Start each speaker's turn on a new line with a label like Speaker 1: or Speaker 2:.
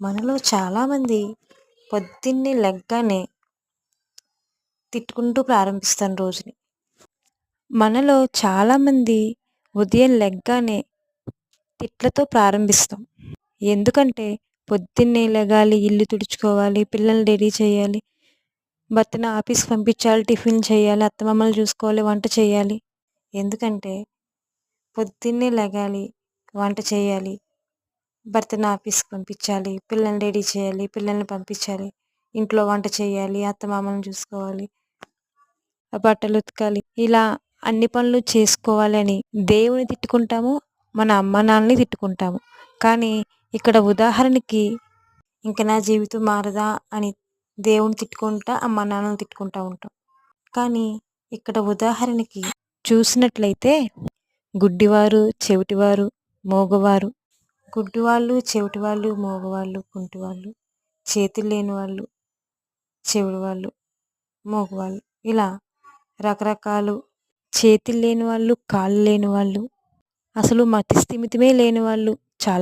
Speaker 1: మనలో చాలామంది పొద్దున్నే లెగ్గానే తిట్టుకుంటూ ప్రారంభిస్తాం రోజుని. మనలో చాలామంది ఉదయం లెగ్గానే తిట్లతో ప్రారంభిస్తాం. ఎందుకంటే పొద్దున్నే లెగాలి, ఇల్లు తుడుచుకోవాలి, పిల్లల్ని రెడీ చేయాలి, భర్తను ఆఫీస్‌కి పంపించాలి, టిఫిన్ చేయాలి, అత్తమామలు చూసుకోవాలి, వంట చేయాలి. ఎందుకంటే పొద్దున్నే లెగాలి, వంట చేయాలి, భర్తను ఆఫీస్‌కి పంపించాలి, పిల్లల్ని రెడీ చేయాలి, పిల్లల్ని పంపించాలి, ఇంట్లో వంట చేయాలి, అత్తమామలను చూసుకోవాలి, బట్టలు ఉతకాలి. ఇలా అన్ని పనులు చేసుకోవాలని దేవుని తిట్టుకుంటాము, మన అమ్మ నాన్నని తిట్టుకుంటాము. కానీ ఇక్కడ ఉదాహరణకి ఇంక నా జీవితం మారదా అని దేవుడిని తిట్టుకుంటా, అమ్మ నాన్నని తిట్టుకుంటా ఉంటాం. కానీ ఇక్కడ ఉదాహరణకి చూసినట్లయితే గుడ్డివారు, చెవిటివారు, మూగవారు, గుడ్డివాళ్ళు, చెవిటివాళ్ళు, మూగవాళ్ళు, కుంటివాళ్ళు, చేతులు లేని వాళ్ళు, చెవిటి వాళ్ళు, మూగవాళ్ళు, ఇలా రకరకాలు, చేతులు లేని వాళ్ళు, కాళ్ళు లేని వాళ్ళు, అసలు మతి స్థిమితమే లేని వాళ్ళు,